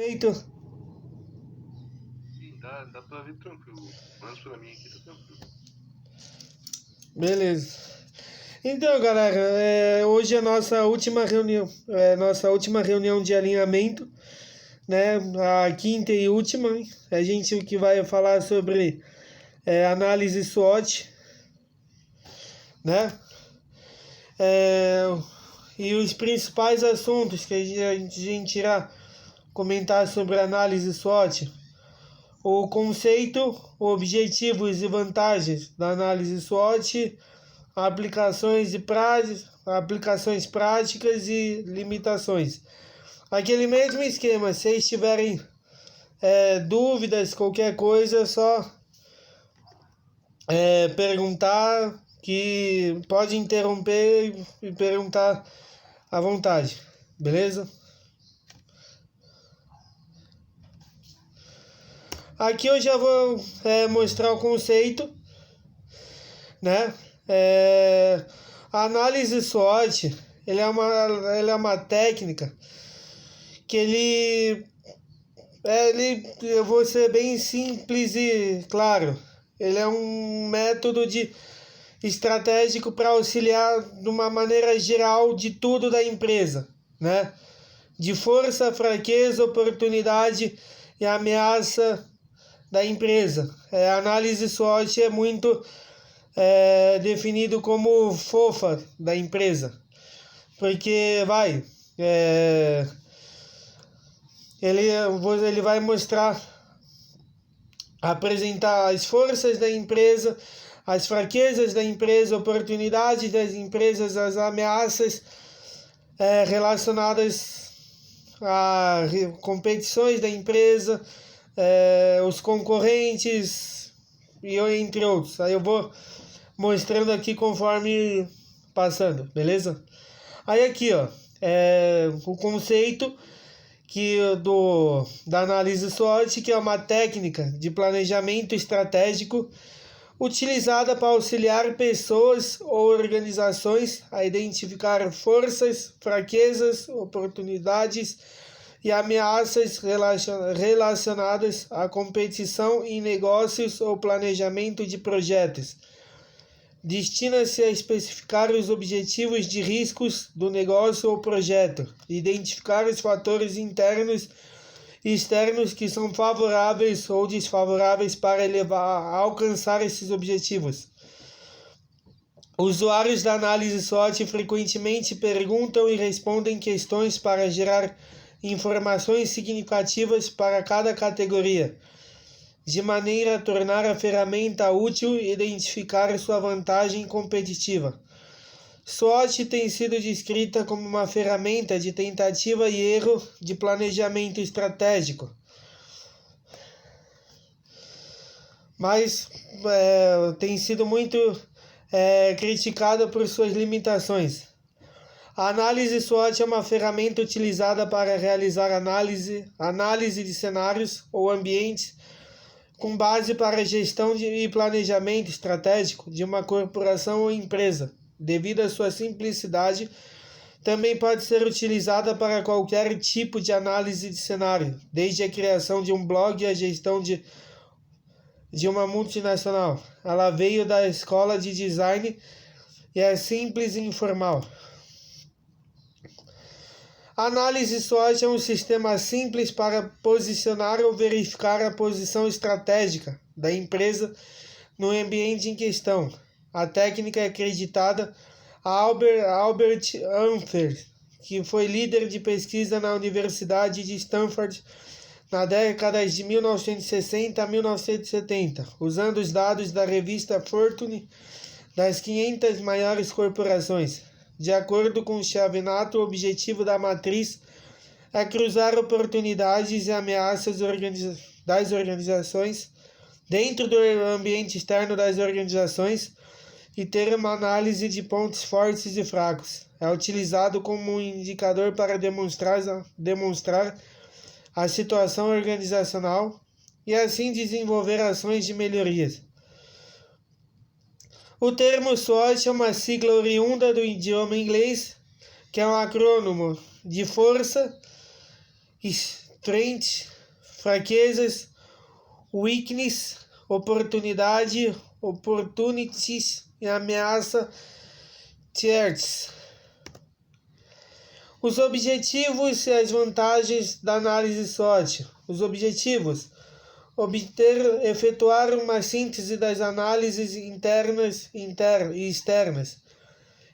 Feito. Sim, dá pra ver tranquilo. Mas pra mim aqui tá tranquilo. Beleza. Então, galera, hoje é nossa última reunião de alinhamento, né? A quinta e última. Hein? A gente que vai falar sobre análise SWOT, né? E os principais assuntos que a gente irá comentar sobre a análise SWOT: o conceito, objetivos e vantagens da análise SWOT, aplicações práticas e limitações. Aquele mesmo esquema, se vocês tiverem dúvidas, qualquer coisa, é só perguntar, que pode interromper e perguntar à vontade, beleza? Aqui eu já vou mostrar o conceito, né? A análise SWOT, ele é uma técnica que eu vou ser bem simples e claro, ele é um método estratégico para auxiliar de uma maneira geral de tudo da empresa, né? De força, fraqueza, oportunidade e ameaça da empresa. A análise SWOT é muito definido como fofa da empresa, porque ele vai apresentar as forças da empresa, as fraquezas da empresa, oportunidades das empresas, as ameaças relacionadas a competições da empresa, os concorrentes e entre outros. Aí eu vou mostrando aqui conforme passando, beleza? Aí aqui, ó, o conceito da análise SWOT, que é uma técnica de planejamento estratégico utilizada para auxiliar pessoas ou organizações a identificar forças, fraquezas, oportunidades e ameaças relacionadas à competição em negócios ou planejamento de projetos. Destina-se a especificar os objetivos de riscos do negócio ou projeto, identificar os fatores internos e externos que são favoráveis ou desfavoráveis para a alcançar esses objetivos. Usuários da análise SWOT frequentemente perguntam e respondem questões para gerar informações significativas para cada categoria, de maneira a tornar a ferramenta útil e identificar sua vantagem competitiva. SWOT tem sido descrita como uma ferramenta de tentativa e erro de planejamento estratégico, mas tem sido muito criticada por suas limitações. A análise SWOT é uma ferramenta utilizada para realizar análise de cenários ou ambientes com base para a gestão e planejamento estratégico de uma corporação ou empresa. Devido à sua simplicidade, também pode ser utilizada para qualquer tipo de análise de cenário, desde a criação de um blog e a gestão de uma multinacional. Ela veio da escola de design e é simples e informal. A análise SWOT é um sistema simples para posicionar ou verificar a posição estratégica da empresa no ambiente em questão. A técnica é acreditada a Albert Einstein, que foi líder de pesquisa na Universidade de Stanford na década de 1960 a 1970, usando os dados da revista Fortune das 500 maiores corporações. De acordo com Chiavinato, o objetivo da matriz é cruzar oportunidades e ameaças das organizações dentro do ambiente externo das organizações e ter uma análise de pontos fortes e fracos. É utilizado como um indicador para demonstrar a situação organizacional e assim desenvolver ações de melhorias. O termo SWOT é uma sigla oriunda do idioma inglês, que é um acrônimo de força, strengths, fraquezas, weakness, oportunidade, opportunities e ameaça, threats. Os objetivos e as vantagens da análise SWOT. Os objetivos: efetuar uma síntese das análises internas e externas,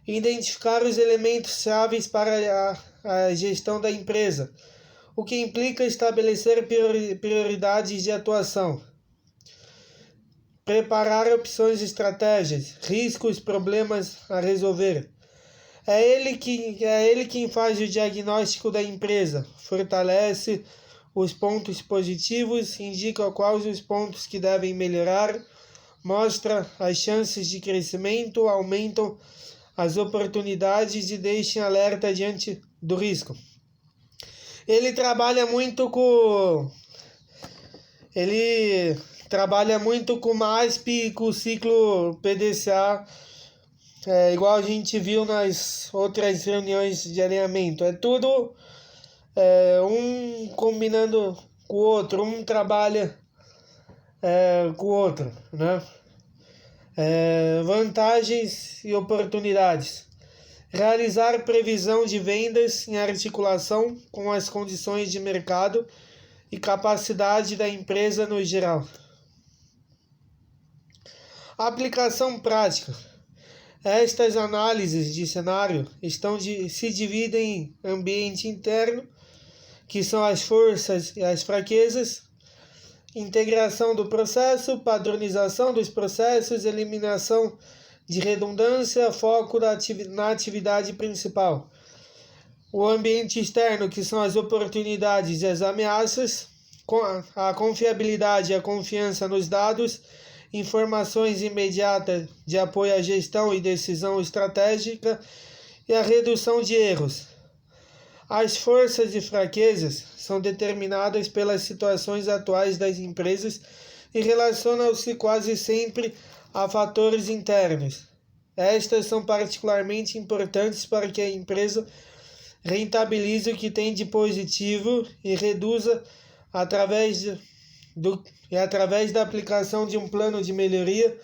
identificar os elementos chaves para a gestão da empresa, o que implica estabelecer prioridades de atuação, preparar opções, estratégias, riscos, problemas a resolver. É ele quem faz o diagnóstico da empresa, fortalece os pontos positivos, indica quais os pontos que devem melhorar, mostra as chances de crescimento, aumentam as oportunidades e deixa alerta diante do risco. Ele trabalha muito com MASP e com o ciclo PDCA, igual a gente viu nas outras reuniões de alinhamento. É tudo um combinando com o outro, um trabalha com o outro, né? Vantagens e oportunidades. Realizar previsão de vendas em articulação com as condições de mercado e capacidade da empresa no geral. Aplicação prática. Estas análises de cenário se dividem em ambiente interno, que são as forças e as fraquezas, integração do processo, padronização dos processos, eliminação de redundância, foco na atividade principal. O ambiente externo, que são as oportunidades e as ameaças, a confiabilidade e a confiança nos dados, informações imediatas de apoio à gestão e decisão estratégica e a redução de erros. As forças e fraquezas são determinadas pelas situações atuais das empresas e relacionam-se quase sempre a fatores internos. Estas são particularmente importantes para que a empresa rentabilize o que tem de positivo e reduza através da aplicação de um plano de melhoria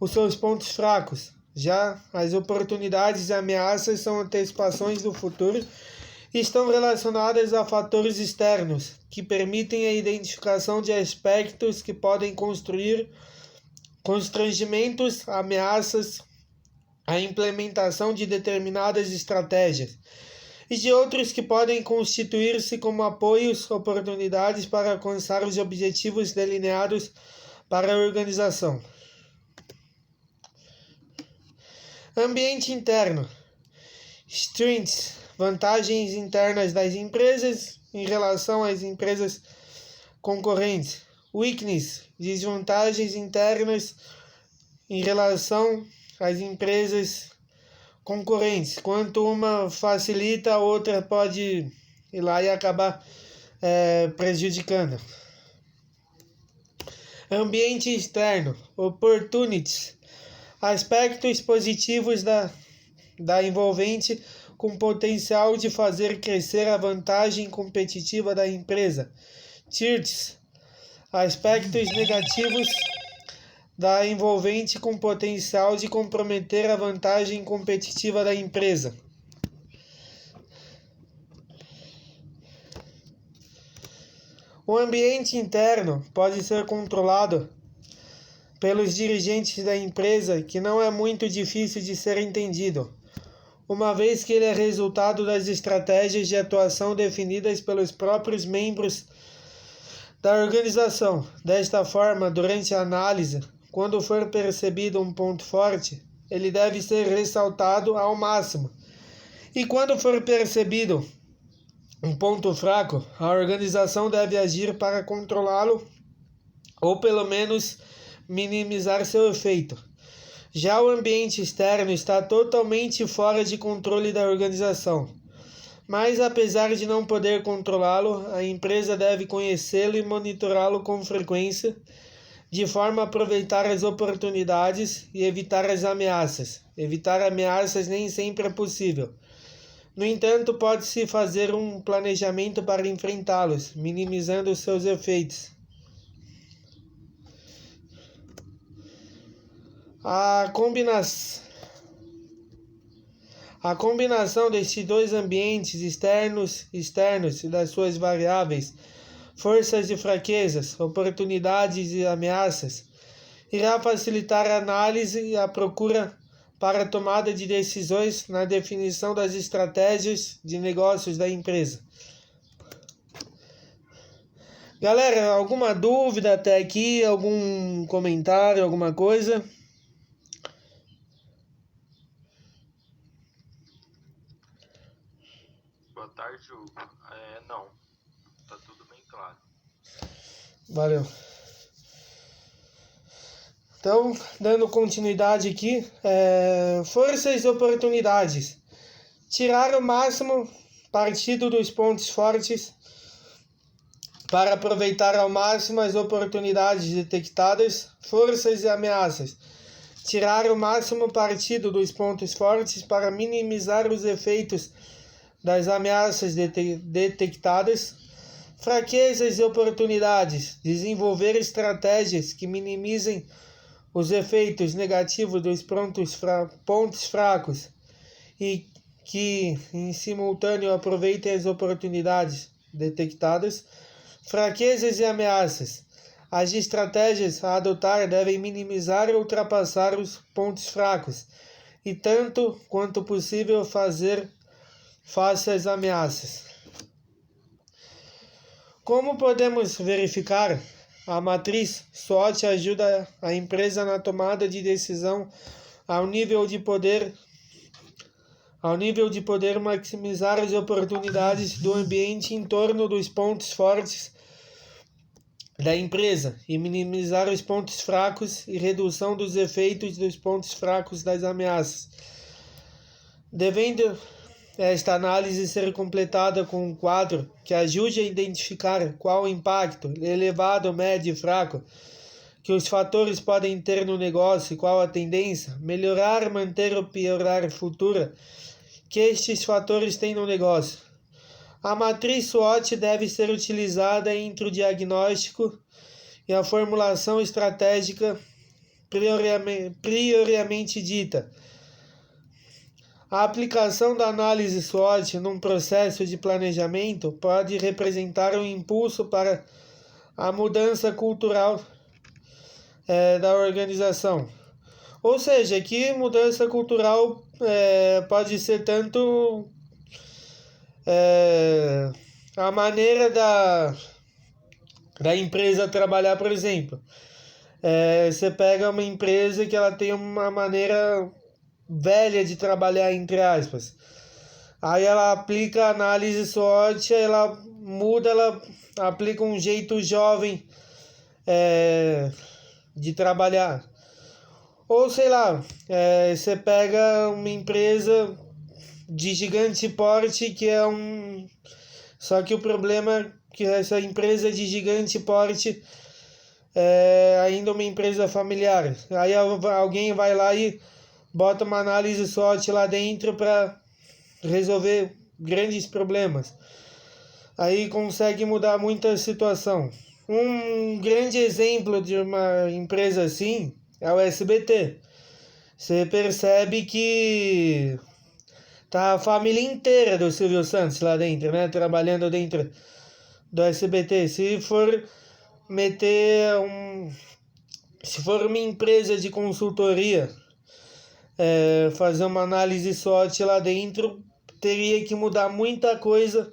os seus pontos fracos. Já as oportunidades e ameaças são antecipações do futuro e estão relacionadas a fatores externos, que permitem a identificação de aspectos que podem construir constrangimentos, ameaças, a implementação de determinadas estratégias, e de outros que podem constituir-se como apoios, oportunidades para alcançar os objetivos delineados para a organização. Ambiente interno. Strengths, vantagens internas das empresas em relação às empresas concorrentes. Weakness, desvantagens internas em relação às empresas concorrentes. Quanto uma facilita, a outra pode ir lá e acabar prejudicando. Ambiente externo. Opportunities, aspectos positivos da envolvente com potencial de fazer crescer a vantagem competitiva da empresa. Threats, aspectos negativos da envolvente com potencial de comprometer a vantagem competitiva da empresa. O ambiente interno pode ser controlado pelos dirigentes da empresa, que não é muito difícil de ser entendido, uma vez que ele é resultado das estratégias de atuação definidas pelos próprios membros da organização. Desta forma, durante a análise, quando for percebido um ponto forte, ele deve ser ressaltado ao máximo. E quando for percebido um ponto fraco, a organização deve agir para controlá-lo ou pelo menos minimizar seu efeito. Já o ambiente externo está totalmente fora de controle da organização. Mas, apesar de não poder controlá-lo, a empresa deve conhecê-lo e monitorá-lo com frequência, de forma a aproveitar as oportunidades e evitar as ameaças. Evitar ameaças nem sempre é possível, No entanto, pode-se fazer um planejamento para enfrentá-los, minimizando seus efeitos. A combinação destes dois ambientes externos e das suas variáveis, forças e fraquezas, oportunidades e ameaças, irá facilitar a análise e a procura para a tomada de decisões na definição das estratégias de negócios da empresa. Galera, alguma dúvida até aqui? Algum comentário, alguma coisa? Boa tarde, Hugo. Não, tá tudo bem claro. Valeu. Então, dando continuidade aqui, forças e oportunidades. Tirar o máximo partido dos pontos fortes para aproveitar ao máximo as oportunidades detectadas, forças e ameaças. Tirar o máximo partido dos pontos fortes para minimizar os efeitos das ameaças detectadas, fraquezas e oportunidades. Desenvolver estratégias que minimizem os efeitos negativos dos pontos fracos e que, em simultâneo, aproveitem as oportunidades detectadas, fraquezas e ameaças. As estratégias a adotar devem minimizar e ultrapassar os pontos fracos e, tanto quanto possível, fazer face às ameaças. Como podemos verificar, a matriz SWOT ajuda a empresa na tomada de decisão ao nível de poder maximizar as oportunidades do ambiente em torno dos pontos fortes da empresa e minimizar os pontos fracos e redução dos efeitos dos pontos fracos das ameaças. Devendo esta análise ser completada com um quadro que ajude a identificar qual o impacto elevado, médio e fraco que os fatores podem ter no negócio e qual a tendência, melhorar, manter ou piorar futura que estes fatores têm no negócio. A matriz SWOT deve ser utilizada entre o diagnóstico e a formulação estratégica prioriamente dita. A aplicação da análise SWOT num processo de planejamento pode representar um impulso para a mudança cultural da organização. Ou seja, que mudança cultural pode ser tanto a maneira da empresa trabalhar, por exemplo. Você pega uma empresa que ela tem uma maneira velha de trabalhar, entre aspas. Aí ela aplica a análise SWOT, ela muda, ela aplica um jeito jovem de trabalhar. Ou sei lá, você pega uma empresa de gigante porte que é um... Só que o problema é que essa empresa de gigante porte é ainda uma empresa familiar. Aí alguém vai lá e bota uma análise SWOT lá dentro para resolver grandes problemas. Aí consegue mudar muita situação. Um grande exemplo de uma empresa assim é o SBT. Você percebe que tá a família inteira do Silvio Santos lá dentro, né? Trabalhando dentro do SBT. Se for uma empresa de consultoria, fazer uma análise SWOT lá dentro, teria que mudar muita coisa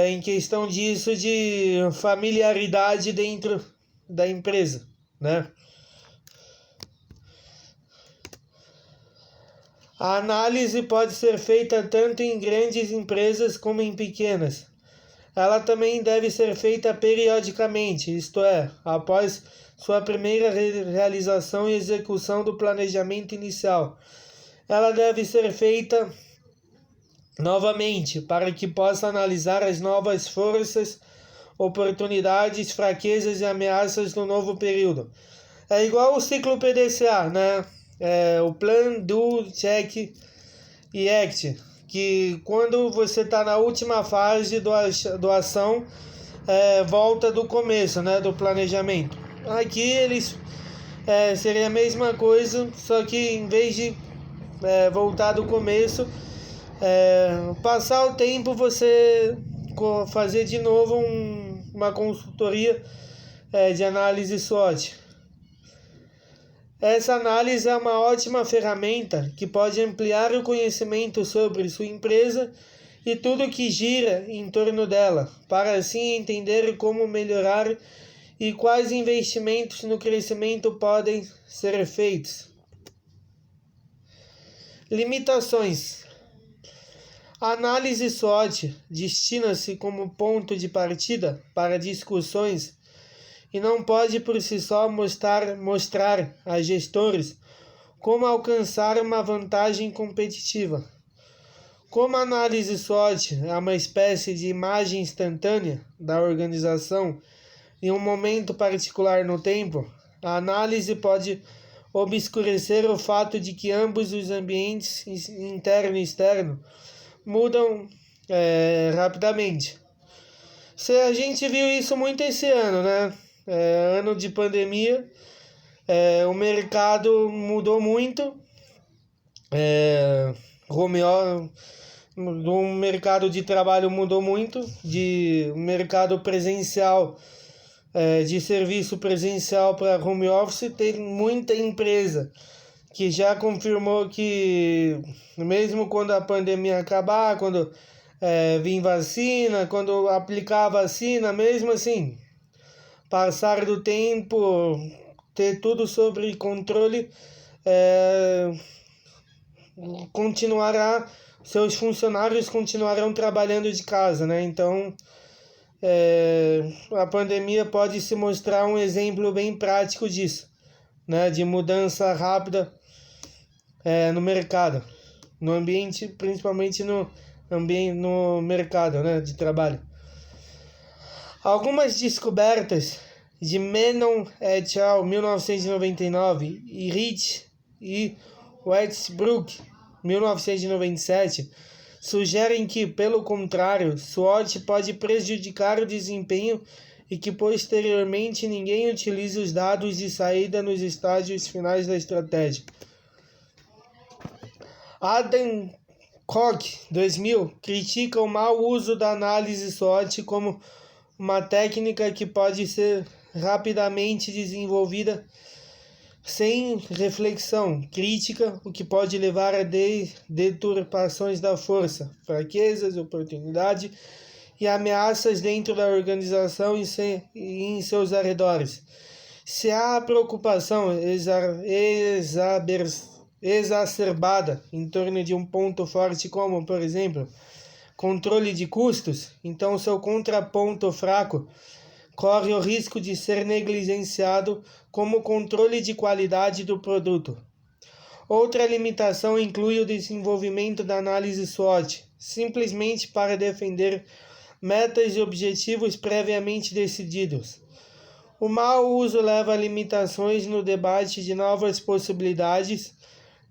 em questão disso, de familiaridade dentro da empresa, né? A análise pode ser feita tanto em grandes empresas como em pequenas. Ela também deve ser feita periodicamente, isto é, após sua primeira realização e execução do planejamento inicial. Ela deve ser feita novamente para que possa analisar as novas forças, oportunidades, fraquezas e ameaças do novo período. É igual o ciclo PDCA, né? O Plan, Do, Check e Act, que quando você está na última fase do ação, volta do começo, né, do planejamento. Aqui eles seria a mesma coisa, só que em vez de voltar do começo, passar o tempo, você fazer de novo uma consultoria de análise SWOT. Essa análise é uma ótima ferramenta que pode ampliar o conhecimento sobre sua empresa e tudo que gira em torno dela, para assim entender como melhorar e quais investimentos no crescimento podem ser feitos. Limitações. A análise SWOT destina-se como ponto de partida para discussões e não pode por si só mostrar a gestores como alcançar uma vantagem competitiva. Como a análise SWOT é uma espécie de imagem instantânea da organização em um momento particular no tempo, a análise pode obscurecer o fato de que ambos os ambientes, interno e externo, mudam rapidamente. A gente viu isso muito esse ano, né? Ano de pandemia, o mercado mudou muito, o mercado de trabalho mudou muito, de mercado presencial, de serviço presencial para home office. Tem muita empresa que já confirmou que mesmo quando a pandemia acabar, quando vir vacina, quando aplicar a vacina, mesmo assim, passar do tempo, ter tudo sob controle, seus funcionários continuarão trabalhando de casa, né? Então, a pandemia pode se mostrar um exemplo bem prático disso, né? De mudança rápida no mercado, no ambiente, principalmente no mercado, né, de trabalho. Algumas descobertas de Menon et al. 1999 e Rich e Westbrook 1997 sugerem que, pelo contrário, SWOT pode prejudicar o desempenho e que posteriormente ninguém utilize os dados de saída nos estágios finais da estratégia. Adam Koch, 2000, critica o mau uso da análise SWOT como uma técnica que pode ser rapidamente desenvolvida sem reflexão crítica, o que pode levar a deturpações da força, fraquezas, oportunidade e ameaças dentro da organização e em seus arredores. Se há preocupação exacerbada em torno de um ponto forte como, por exemplo, controle de custos, então seu contraponto fraco corre o risco de ser negligenciado como controle de qualidade do produto. Outra limitação inclui o desenvolvimento da análise SWOT, simplesmente para defender metas e objetivos previamente decididos. O mau uso leva a limitações no debate de novas possibilidades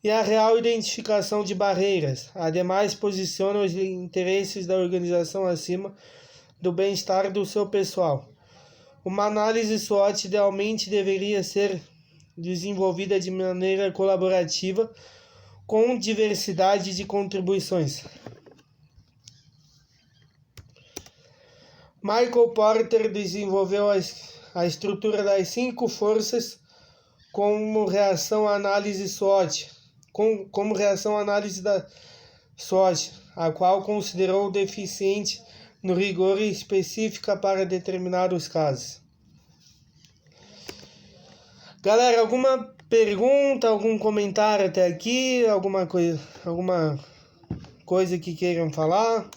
e a real identificação de barreiras. Ademais, posiciona os interesses da organização acima do bem-estar do seu pessoal. Uma análise SWOT idealmente deveria ser desenvolvida de maneira colaborativa, com diversidade de contribuições. Michael Porter desenvolveu a estrutura das 5 forças como reação à análise SWOT, como reação à análise da SWOT, a qual considerou deficiente no rigor e específica para determinados casos. Galera, alguma pergunta, algum comentário até aqui? Alguma coisa que queiram falar?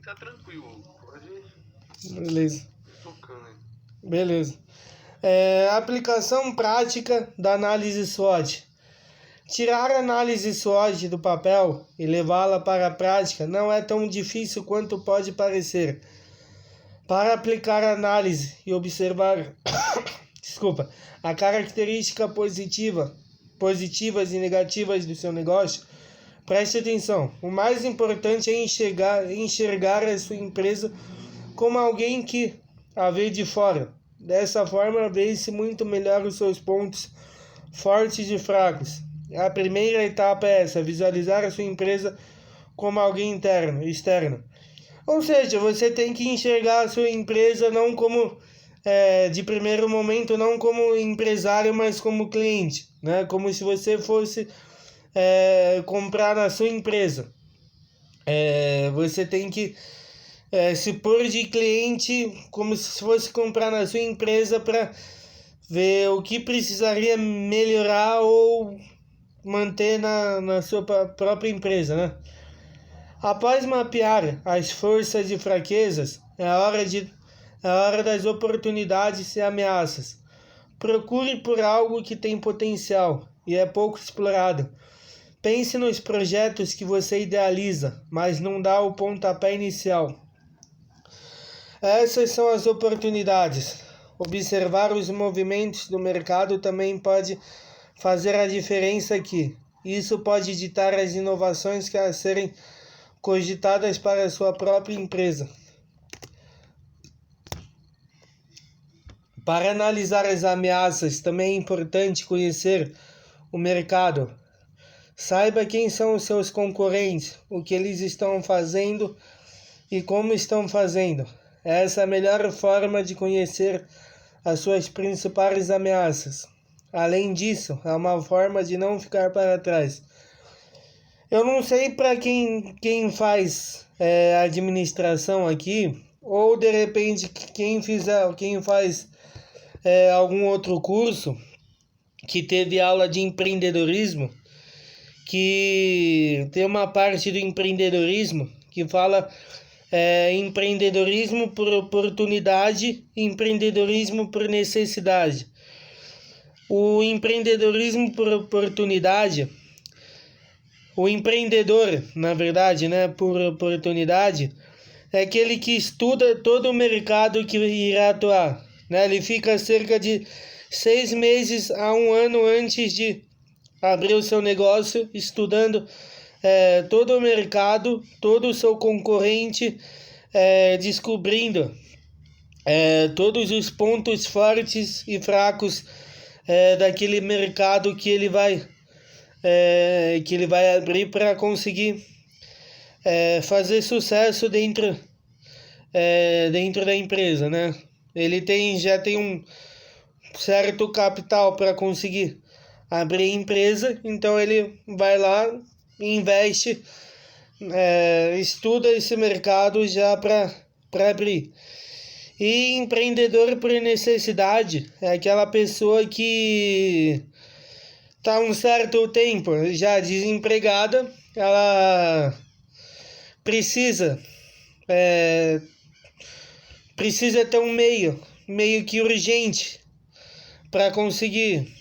Tá tranquilo, pode Beleza. ir tocando aí. Beleza. Aplicação prática da análise SWOT. Tirar a análise SWOT do papel e levá-la para a prática não é tão difícil quanto pode parecer. Para aplicar a análise e observar a característica positivas e negativas do seu negócio, preste atenção. O mais importante é enxergar a sua empresa como alguém que a vê de fora. Dessa forma, vê-se muito melhor os seus pontos fortes e fracos. A primeira etapa é essa: visualizar a sua empresa como alguém externo. Ou seja, você tem que enxergar a sua empresa não como, de primeiro momento, não como empresário, mas como cliente, né? Como se você fosse comprar na sua empresa. Você tem que se pôr de cliente como se fosse comprar na sua empresa para ver o que precisaria melhorar ou manter na sua própria empresa, né? Após mapear as forças e fraquezas, é a hora das oportunidades e ameaças. Procure por algo que tem potencial e é pouco explorado. Pense nos projetos que você idealiza, mas não dá o pontapé inicial. Essas são as oportunidades. Observar os movimentos do mercado também pode fazer a diferença aqui. Isso pode ditar as inovações que a serem cogitadas para a sua própria empresa. Para analisar as ameaças, também é importante conhecer o mercado. Saiba quem são os seus concorrentes, o que eles estão fazendo e como estão fazendo. Essa é a melhor forma de conhecer as suas principais ameaças. Além disso, é uma forma de não ficar para trás. Eu não sei para quem faz administração aqui, ou de repente quem faz algum outro curso que teve aula de empreendedorismo, que tem uma parte do empreendedorismo que fala empreendedorismo por oportunidade e empreendedorismo por necessidade. O empreendedorismo por oportunidade, o empreendedor, na verdade, né, por oportunidade, é aquele que estuda todo o mercado que irá atuar, né? Ele fica cerca de 6 meses a 1 ano antes de abrir o seu negócio, estudando todo o mercado, todo o seu concorrente, descobrindo todos os pontos fortes e fracos daquele mercado que ele vai abrir para conseguir fazer sucesso dentro da empresa, né? Ele já tem um certo capital para conseguir abrir a empresa, então ele vai lá, investe, estuda esse mercado já para abrir. E empreendedor por necessidade é aquela pessoa que está um certo tempo já desempregada, ela precisa ter um meio que urgente para conseguir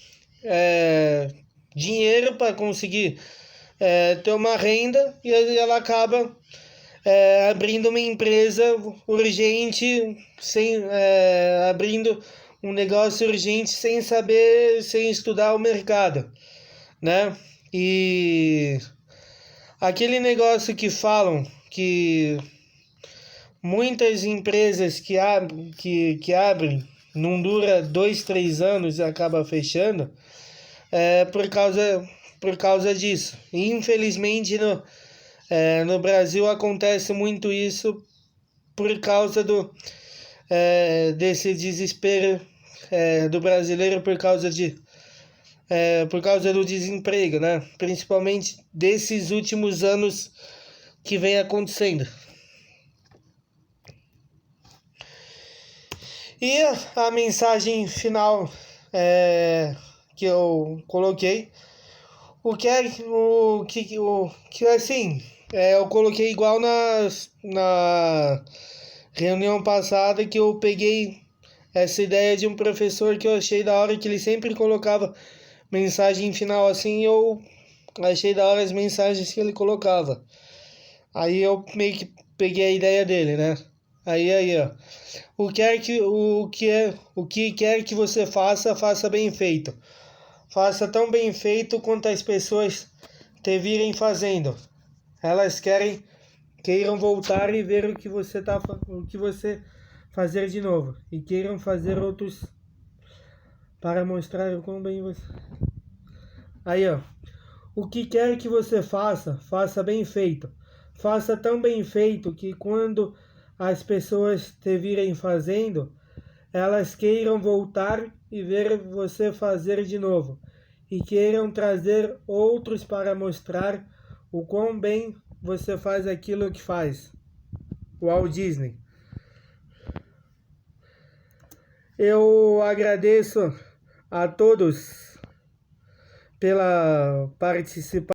dinheiro, para conseguir ter uma renda, e ela acaba abrindo uma empresa urgente, abrindo um negócio urgente sem estudar o mercado, né? E aquele negócio que falam que muitas empresas que abrem não dura 2, 3 anos e acaba fechando, por causa disso. E, infelizmente no Brasil acontece muito isso por causa desse desespero do brasileiro por causa do desemprego, né? Principalmente desses últimos anos que vem acontecendo. E a mensagem final que eu coloquei, eu coloquei igual na reunião passada, que eu peguei essa ideia de um professor que eu achei da hora, que ele sempre colocava mensagem final assim, eu achei da hora as mensagens que ele colocava. Aí eu meio que peguei a ideia dele, né? Aí, ó. O que quer que você faça, faça bem feito. Faça tão bem feito quanto as pessoas te virem fazendo. Elas queiram voltar e ver o que você fazer de novo, e queiram fazer outros para mostrar o quão bem você. Aí, ó. O que quer que você faça, faça bem feito. Faça tão bem feito que quando as pessoas te virem fazendo, elas queiram voltar e ver você fazer de novo, e queiram trazer outros para mostrar o quão bem você faz aquilo que faz. Walt Disney. Eu agradeço a todos pela participação.